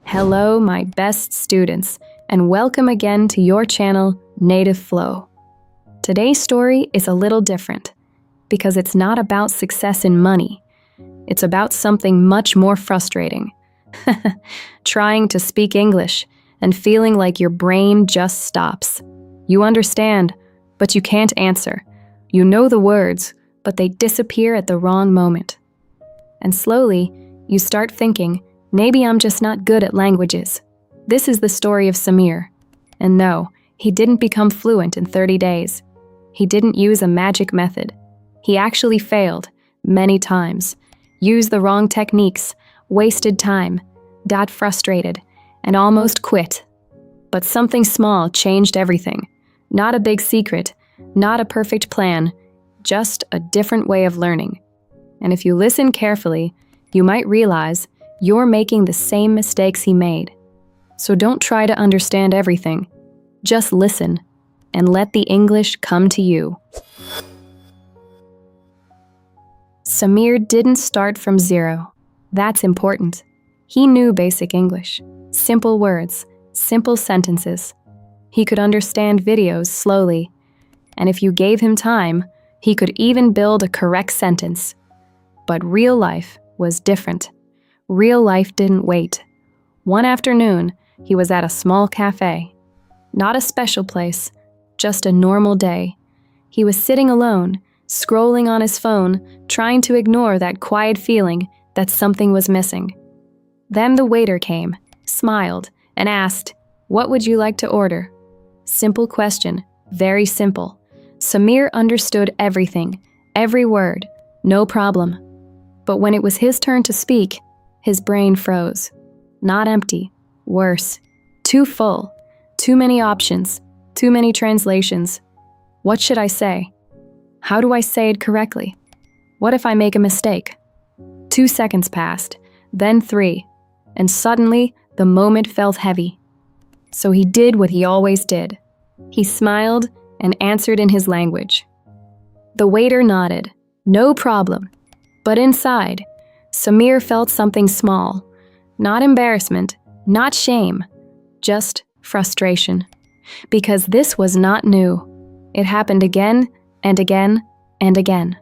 Hello, my best students, and welcome again to your channel, Native Flow. Today's story is a little different because it's not about success in money. It's about something much more frustrating. Trying to speak English and feeling like your brain just stops. You understand, but you can't answer. You know the words, but they disappear at the wrong moment. And slowly, you start thinking, maybe I'm just not good at languages. This is the story of Samir. And no, he didn't become fluent in 30 days. He didn't use a magic method. He actually failed, many times, used the wrong techniques, wasted time, got frustrated, and almost quit. But something small changed everything. Not a big secret, not a perfect plan, just a different way of learning. And if you listen carefully, you might realize you're making the same mistakes he made. So don't try to understand everything. Just listen and let the English come to you. Samir didn't start from zero. That's important. He knew basic English, simple words, simple sentences. He could understand videos slowly, and if you gave him time, he could even build a correct sentence. But real life was different. Real life didn't wait. One afternoon, he was at a small cafe. Not a special place, just a normal day. He was sitting alone, scrolling on his phone, trying to ignore that quiet feeling that something was missing. Then the waiter came, smiled, and asked, "What would you like to order?" Simple question, very simple. Samir understood everything, every word, no problem. But when it was his turn to speak, his brain froze. Not empty, worse. Too full, too many options, too many translations. What should I say? How do I say it correctly? What if I make a mistake? 2 seconds passed, then 3, and suddenly the moment felt heavy. So he did what he always did. He smiled and answered in his language. The waiter nodded, no problem. But inside, Samir felt something small. Not embarrassment, not shame, just frustration. Because this was not new. It happened again and again and again.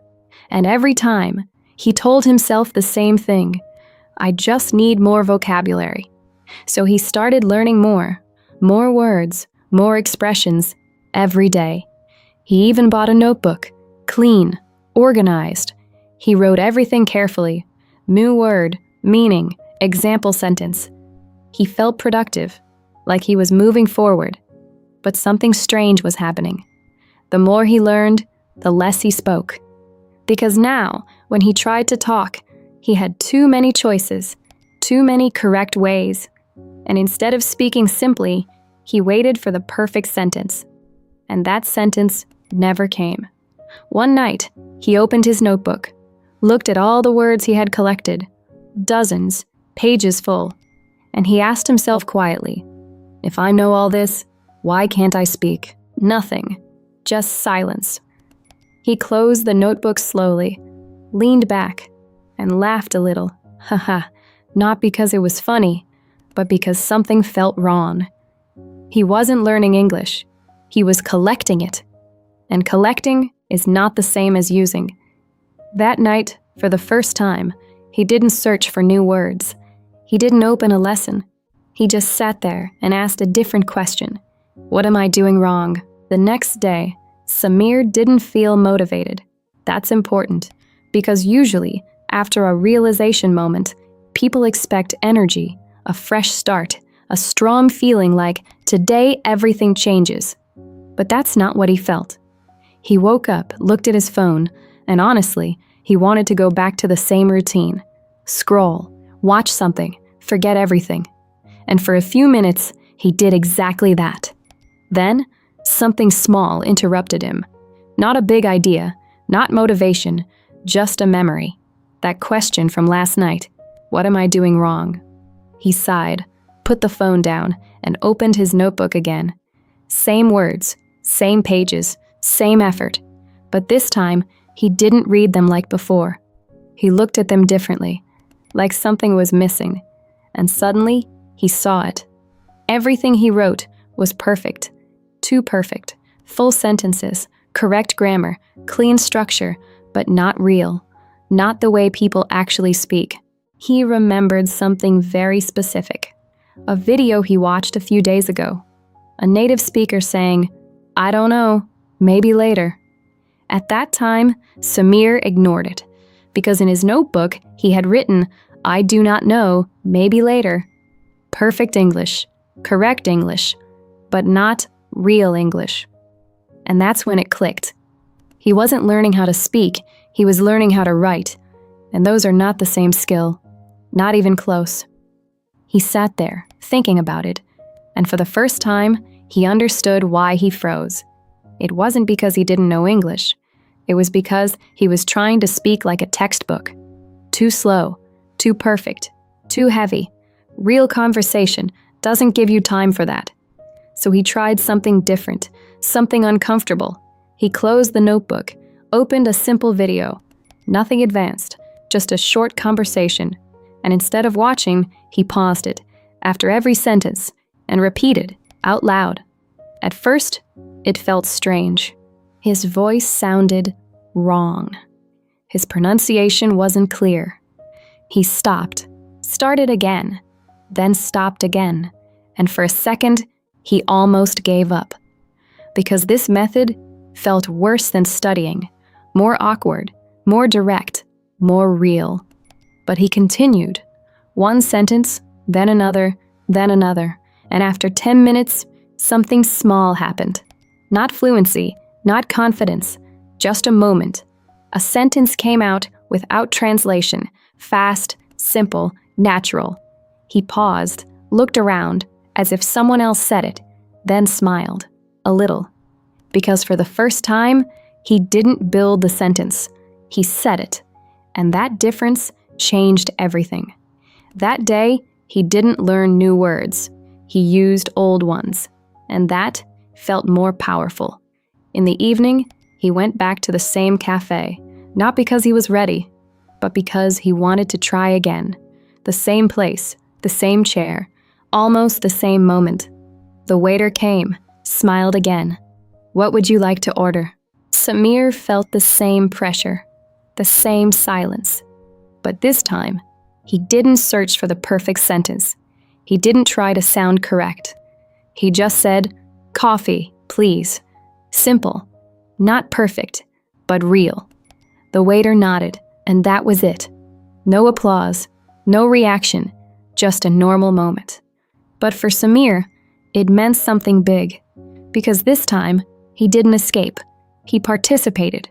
And every time, he told himself the same thing. I just need more vocabulary. So he started learning more words, more expressions, every day. He even bought a notebook, clean, organized. He wrote everything carefully, new word, meaning, example sentence. He felt productive, like he was moving forward. But something strange was happening. The more he learned, the less he spoke. Because now, when he tried to talk, he had too many choices, too many correct ways. And instead of speaking simply, he waited for the perfect sentence. And that sentence never came. One night, he opened his notebook, looked at all the words he had collected, dozens, pages full, and he asked himself quietly, if I know all this, why can't I speak? Nothing, just silence. He closed the notebook slowly, leaned back, and laughed a little. Haha, not because it was funny, but because something felt wrong. He wasn't learning English, he was collecting it. And collecting is not the same as using. That night, for the first time, he didn't search for new words. He didn't open a lesson. He just sat there and asked a different question. What am I doing wrong? The next day, Samir didn't feel motivated. That's important, because usually, after a realization moment, people expect energy, a fresh start, a strong feeling like, today everything changes. But that's not what he felt. He woke up, looked at his phone, and honestly, he wanted to go back to the same routine. Scroll, watch something, forget everything. And for a few minutes, he did exactly that. Then, something small interrupted him. Not a big idea, not motivation, just a memory. That question from last night, what am I doing wrong? He sighed, put the phone down, and opened his notebook again. Same words, same pages, same effort. But this time, he didn't read them like before. He looked at them differently, like something was missing. And suddenly, He saw it. Everything he wrote was perfect. Too perfect. Full sentences, correct grammar, clean structure, but not real. Not the way people actually speak. He remembered something very specific. A video he watched a few days ago. A native speaker saying, "I don't know, maybe later." At that time, Samir ignored it, because in his notebook he had written, "I do not know, maybe later." Perfect English, correct English, but not real English. And that's when it clicked. He wasn't learning how to speak, he was learning how to write, and those are not the same skill, not even close. He sat there, thinking about it, and for the first time, he understood why he froze. It wasn't because he didn't know English. It was because he was trying to speak like a textbook. Too slow, too perfect, too heavy. Real conversation doesn't give you time for that. So he tried something different, something uncomfortable. He closed the notebook, opened a simple video. Nothing advanced, just a short conversation. And instead of watching, he paused it, after every sentence, and repeated, out loud. At first, it felt strange. His voice sounded wrong. His pronunciation wasn't clear. He stopped, started again, then stopped again, and for a second, he almost gave up. Because this method felt worse than studying, more awkward, more direct, more real. But he continued, one sentence, then another, and after 10 minutes, something small happened. Not fluency, not confidence, just a moment. A sentence came out without translation, fast, simple, natural. He paused, looked around, as if someone else said it, then smiled, a little. Because for the first time, he didn't build the sentence, he said it. And that difference changed everything. That day, he didn't learn new words. He used old ones. And that felt more powerful. In the evening, he went back to the same cafe, not because he was ready, but because he wanted to try again. The same place, the same chair, almost the same moment. The waiter came, smiled again. "What would you like to order?" Samir felt the same pressure, the same silence. But this time, he didn't search for the perfect sentence. He didn't try to sound correct. He just said, "Coffee, please." Simple, not perfect, but real. The waiter nodded, and that was it. No applause, no reaction, just a normal moment. But for Samir, it meant something big, because this time, he didn't escape. He participated.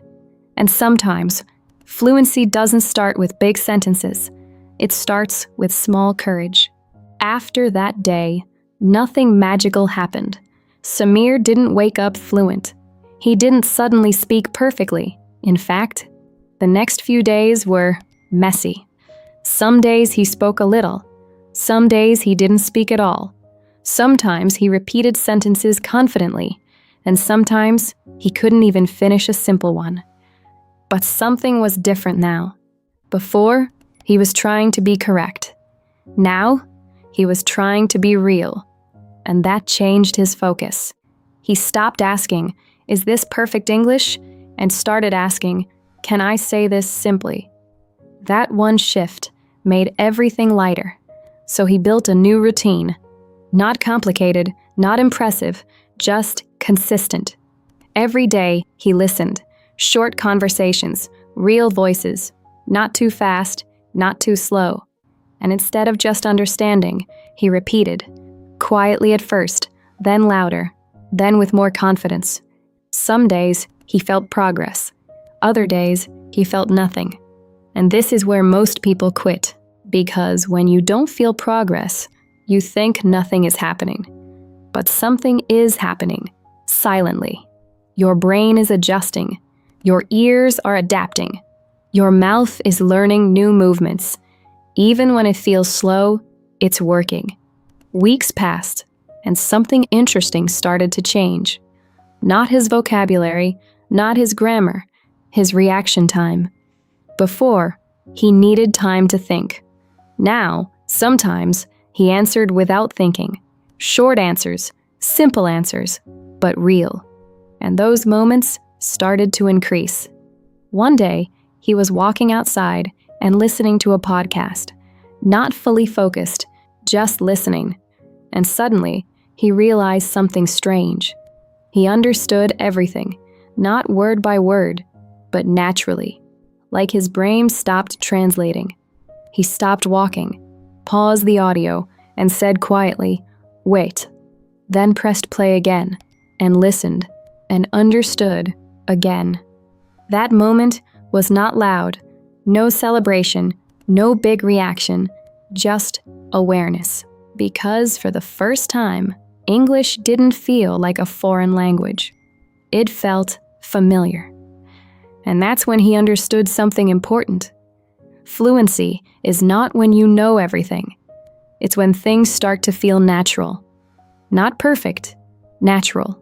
And sometimes, fluency doesn't start with big sentences. It starts with small courage. After that day, nothing magical happened. Samir didn't wake up fluent. He didn't suddenly speak perfectly. In fact, the next few days were messy. Some days he spoke a little. Some days he didn't speak at all. Sometimes he repeated sentences confidently, and sometimes he couldn't even finish a simple one. But something was different now. Before, he was trying to be correct. Now, he was trying to be real. And that changed his focus. He stopped asking, "Is this perfect English?" and started asking, "Can I say this simply?" That one shift made everything lighter. So he built a new routine. Not complicated, not impressive, just consistent. Every day, he listened. Short conversations, real voices, not too fast, not too slow. And instead of just understanding, he repeated, quietly at first, then louder, then with more confidence. Some days, he felt progress. Other days, he felt nothing. And this is where most people quit, because when you don't feel progress, you think nothing is happening. But something is happening, silently. Your brain is adjusting. Your ears are adapting. Your mouth is learning new movements. Even when it feels slow, it's working. Weeks passed, and something interesting started to change. Not his vocabulary, not his grammar, his reaction time. Before, he needed time to think. Now, sometimes, He answered without thinking. Short answers, simple answers, but real. And those moments started to increase. One day, he was walking outside and listening to a podcast, not fully focused, just listening. And suddenly, he realized something strange. He understood everything, not word by word, but naturally, like his brain stopped translating. He stopped walking, paused the audio, and said quietly, "Wait," then pressed play again, and listened, and understood again. That moment was not loud, no celebration, no big reaction, just awareness. Because for the first time, English didn't feel like a foreign language. It felt familiar. And that's when he understood something important. Fluency is not when you know everything. It's when things start to feel natural. Not perfect, natural.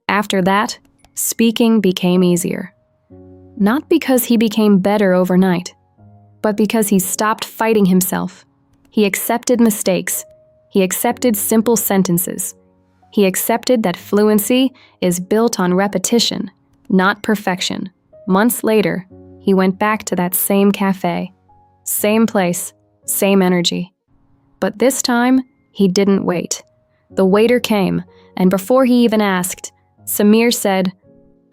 After that, speaking became easier. Not because he became better overnight, but because he stopped fighting himself. He accepted mistakes. He accepted simple sentences. He accepted that fluency is built on repetition, not perfection. Months later, he went back to that same cafe, same place, same energy. But this time, he didn't wait. The waiter came, and before he even asked, Samir said,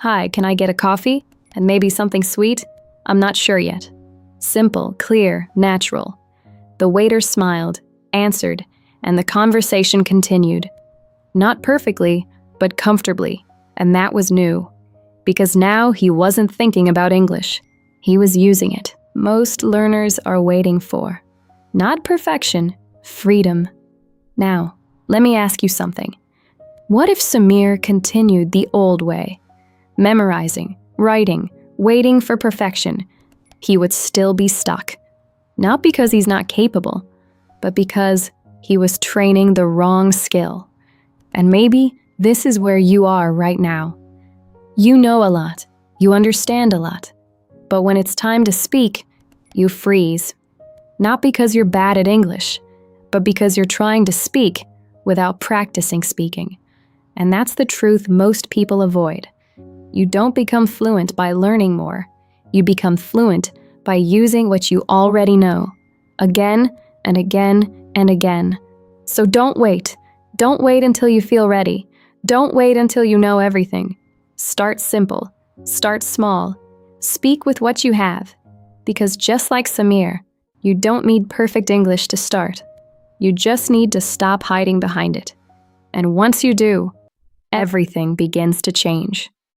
"Hi, can I get a coffee? And maybe something sweet? I'm not sure yet." Simple, clear, natural. The waiter smiled, answered, and the conversation continued. Not perfectly, but comfortably, and that was new. Because now he wasn't thinking about English. He was using it. Most learners are waiting for. Not perfection, freedom. Now, let me ask you something. What if Samir continued the old way? Memorizing, writing, waiting for perfection. He would still be stuck. Not because he's not capable, but because he was training the wrong skill. And maybe this is where you are right now. You know a lot, you understand a lot, but when it's time to speak, you freeze. Not because you're bad at English, but because you're trying to speak without practicing speaking. And that's the truth most people avoid. You don't become fluent by learning more. You become fluent by using what you already know, again and again and again. So don't wait. Don't wait until you feel ready. Don't wait until you know everything. Start simple. Start small. Speak with what you have. Because just like Samir, you don't need perfect English to start. You just need to stop hiding behind it. And once you do, everything begins to change.